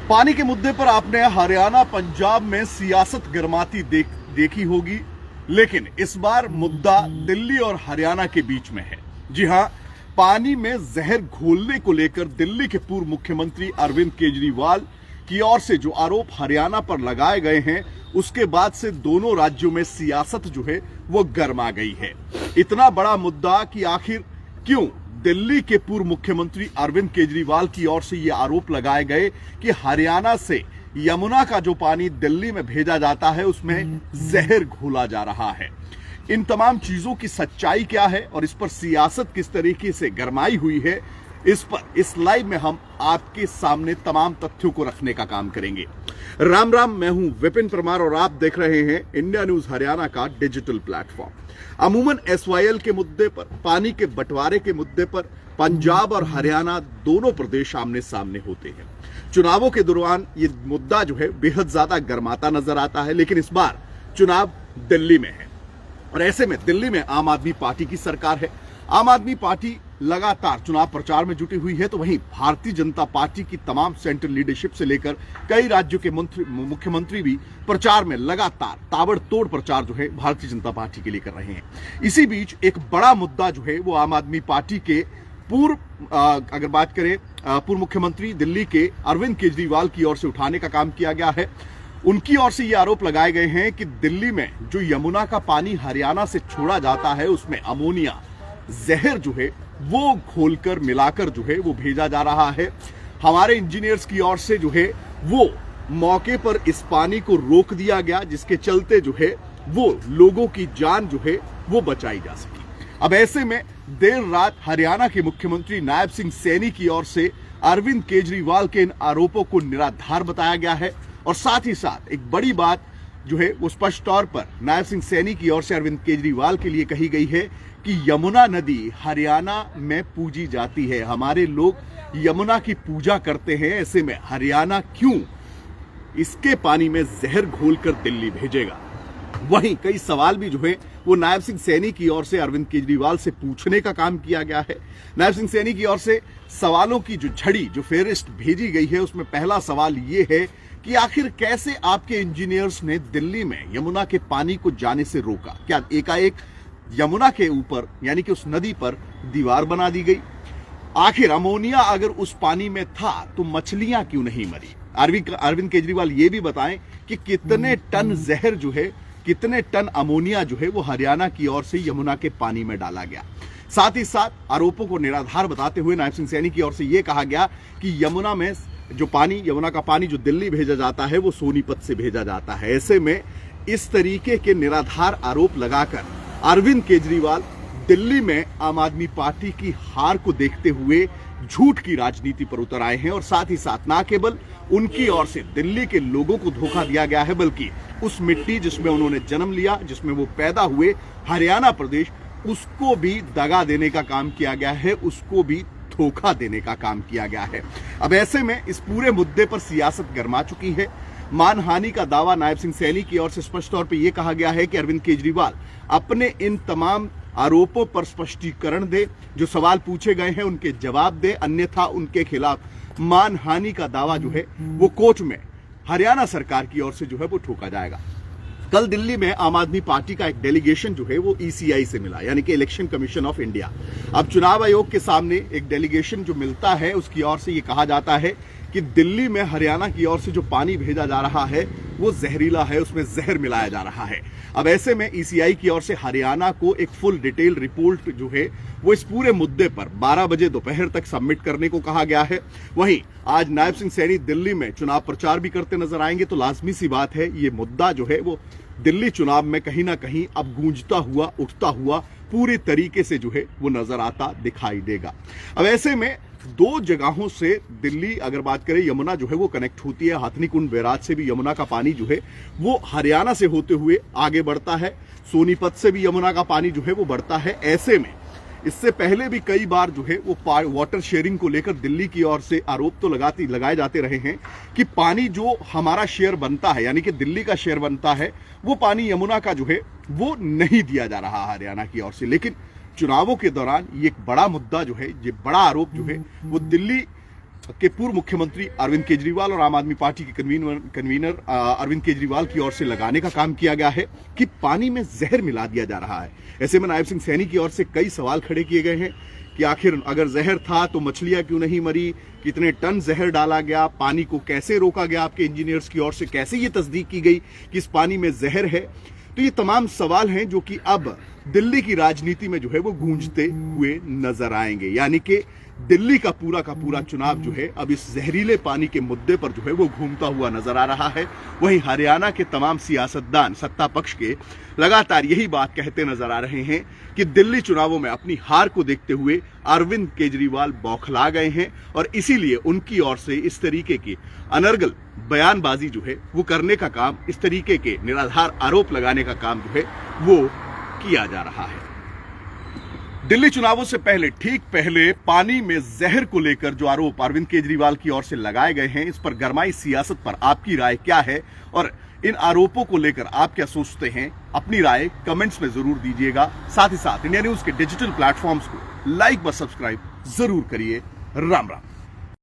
पानी के मुद्दे पर आपने हरियाणा पंजाब में सियासत गरमाती देखी होगी, लेकिन इस बार मुद्दा दिल्ली और हरियाणा के बीच में है। जी हां, पानी में जहर घोलने को लेकर दिल्ली के पूर्व मुख्यमंत्री अरविंद केजरीवाल की ओर से जो आरोप हरियाणा पर लगाए गए हैं, उसके बाद से दोनों राज्यों में सियासत जो है वो गर्मा गई है। इतना बड़ा मुद्दा कि आखिर क्यों दिल्ली के पूर्व मुख्यमंत्री अरविंद केजरीवाल की ओर से ये आरोप लगाए गए कि हरियाणा से यमुना का जो पानी दिल्ली में भेजा जाता है उसमें जहर घोला जा रहा है। इन तमाम चीजों की सच्चाई क्या है और इस पर सियासत किस तरीके से गरमाई हुई है, इस पर इस लाइव में हम आपके सामने तमाम तथ्यों को रखने का काम करेंगे। राम राम, मैं हूं विपिन परमार और आप देख रहे हैं इंडिया न्यूज हरियाणा का डिजिटल प्लेटफॉर्म। अमूमन एसवाईएल के मुद्दे पर, पानी के बंटवारे के मुद्दे पर पंजाब और हरियाणा दोनों प्रदेश आमने सामने होते हैं। चुनावों के दौरान ये मुद्दा जो है बेहद ज्यादा गर्माता नजर आता है, लेकिन इस बार चुनाव दिल्ली में है और ऐसे में दिल्ली में आम आदमी पार्टी की सरकार है। आम आदमी पार्टी लगातार चुनाव प्रचार में जुटी हुई है, तो वहीं भारतीय जनता पार्टी की तमाम सेंट्रल लीडरशिप से लेकर कई राज्यों के मुख्यमंत्री भी प्रचार में लगातार ताबड़तोड़ प्रचार जो है भारतीय जनता पार्टी के लिए कर रहे हैं। इसी बीच एक बड़ा मुद्दा जो है वो आम आदमी पार्टी के अगर बात करें पूर्व मुख्यमंत्री दिल्ली के अरविंद केजरीवाल की ओर से उठाने का काम किया गया है। उनकी ओर से ये आरोप लगाए गए हैं कि दिल्ली में जो यमुना का पानी हरियाणा से छोड़ा जाता है उसमें अमोनिया जहर जो है वो घोलकर मिलाकर जो है वो भेजा जा रहा है। हमारे इंजीनियर्स की ओर से जो है वो मौके पर इस पानी को रोक दिया गया, जिसके चलते जो है वो लोगों की जान जो है वो बचाई जा सकी। अब ऐसे में देर रात हरियाणा के मुख्यमंत्री नायब सिंह सैनी की ओर से अरविंद केजरीवाल के इन आरोपों को निराधार बताया गया है और साथ ही साथ एक बड़ी बात जो है वो स्पष्ट तौर पर नायब सिंह सैनी की ओर से अरविंद केजरीवाल के लिए कही गई है कि यमुना नदी हरियाणा में पूजी जाती है, हमारे लोग यमुना की पूजा करते हैं, ऐसे में हरियाणा क्यों इसके पानी में जहर घोलकर दिल्ली भेजेगा। वहीं कई सवाल भी जो है वो नायब सिंह सैनी की ओर से अरविंद केजरीवाल से पूछने का काम किया गया है। नायब सिंह सैनी की ओर से सवालों की जो झड़ी, जो फेहरिस्त भेजी गई है, उसमें पहला सवाल ये है कि आखिर कैसे आपके इंजीनियर्स ने दिल्ली में यमुना के पानी को जाने से रोका? क्या एकाएक यमुना के ऊपर यानी कि उस नदी पर दीवार बना दी गई? आखिर अमोनिया अगर उस पानी में था तो मछलियां क्यों नहीं मरी? अरविंद केजरीवाल ये भी बताएं कि कितने टन जहर जो है, कितने टन अमोनिया जो है वो हरियाणा की ओर से यमुना के पानी में डाला गया। साथ ही साथ आरोपों को निराधार बताते हुए नायब सिंह सैनी की ओर से यह कहा गया कि यमुना में जो पानी, यमुना का पानी जो दिल्ली भेजा जाता है वो सोनीपत से भेजा जाता है। ऐसे में इस तरीके के निराधार आरोप लगाकर अरविंद केजरीवाल दिल्ली में आम आदमी पार्टी की हार को देखते हुए झूठ की राजनीति पर उतर आए हैं और साथ ही साथ ना केवल उनकी ओर से दिल्ली के लोगों को धोखा दिया गया है, बल्कि उस मिट्टी जिसमें उन्होंने जन्म लिया, जिसमें वो पैदा हुए, हरियाणा प्रदेश, उसको भी दगा देने का काम किया गया है, उसको भी धोखा देने का काम किया गया है। अब ऐसे में इस पूरे मुद्दे पर सियासत गरमा चुकी है। मानहानि का दावा नायब सिंह सैनी की ओर से स्पष्ट तौर पर यह कहा गया है कि अरविंद केजरीवाल अपने इन तमाम आरोपों पर स्पष्टीकरण दे, जो सवाल पूछे गए हैं उनके जवाब दे, अन्यथा उनके खिलाफ मानहानि का दावा जो है वो कोर्ट में हरियाणा सरकार की ओर से जो है वो ठोका जाएगा। कल दिल्ली में आम आदमी पार्टी का एक डेलीगेशन जो है वो ईसीआई से मिला, यानी कि इलेक्शन कमीशन ऑफ इंडिया। अब चुनाव आयोग के सामने एक डेलीगेशन जो मिलता है उसकी ओर से ये कहा जाता है कि दिल्ली में हरियाणा की ओर से जो पानी भेजा जा रहा है वो जहरीला है, उसमें जहर मिलाया जा रहा है। अब ऐसे में ईसीआई की ओर से हरियाणा को एक फुल डिटेल रिपोर्ट जो है वो इस पूरे मुद्दे पर 12 बजे दोपहर तक सबमिट करने को कहा गया है। वहीं आज नायब सिंह सैनी दिल्ली में चुनाव प्रचार भी करते नजर आएंगे, तो लाजमी सी बात है ये मुद्दा जो है वो दिल्ली चुनाव में कहीं ना कहीं अब गूंजता हुआ, उठता हुआ पूरी तरीके से जो है वो नजर आता दिखाई देगा। अब ऐसे में दो जगहों से दिल्ली अगर बात करें, यमुना जो है वो कनेक्ट होती है, हथनीकुंड बैराज से भी यमुना का पानी जो है वो हरियाणा से होते हुए आगे बढ़ता है, सोनीपत से भी यमुना का पानी जो है वो बढ़ता है। ऐसे में इससे पहले भी कई बार जो है वो वाटर शेयरिंग को लेकर दिल्ली की ओर से आरोप तो लगाए जाते रहे हैं कि पानी जो हमारा शेयर बनता है, यानी कि दिल्ली का शेयर बनता है, वो पानी यमुना का जो है वो नहीं दिया जा रहा हरियाणा की ओर से। लेकिन चुनावों के दौरान ये एक बड़ा मुद्दा जो है, ये बड़ा आरोप जो है वो दिल्ली के पूर्व मुख्यमंत्री अरविंद केजरीवाल और आम आदमी पार्टी के कन्वीनर अरविंद केजरीवाल की ओर से लगाने का काम किया गया है कि पानी में जहर मिला दिया जा रहा है। ऐसे में नायब सिंह सैनी की ओर से कई सवाल खड़े किए गए हैं कि आखिर अगर जहर था तो मछलियां क्यों नहीं मरी, कितने टन जहर डाला गया, पानी को कैसे रोका गया, आपके इंजीनियर्स की ओर से कैसे ये तस्दीक की गई कि इस पानी में जहर है। तो ये तमाम सवाल हैं जो कि अब दिल्ली की राजनीति में जो है वो गूंजते हुए नजर आएंगे। यानी कि दिल्ली का पूरा चुनाव जो है अब इस जहरीले पानी के मुद्दे पर जो है वो घूमता हुआ नजर आ रहा है। वहीं हरियाणा के तमाम सियासतदान सत्ता पक्ष के लगातार यही बात कहते नजर आ रहे हैं कि दिल्ली चुनावों में अपनी हार को देखते हुए अरविंद केजरीवाल बौखला गए हैं और इसीलिए उनकी ओर से इस तरीके की अनर्गल बयानबाजी जो है वो करने का काम, इस तरीके के निराधार आरोप लगाने का काम जो है वो किया जा रहा है। दिल्ली चुनावों से पहले, ठीक पहले पानी में जहर को लेकर जो आरोप अरविंद केजरीवाल की ओर से लगाए गए हैं, इस पर गरमाई सियासत पर आपकी राय क्या है और इन आरोपों को लेकर आप क्या सोचते हैं? अपनी राय कमेंट्स में जरूर दीजिएगा। साथ ही साथ इंडिया न्यूज के डिजिटल प्लेटफॉर्म्स को लाइक व सब्सक्राइब जरूर करिए। राम राम।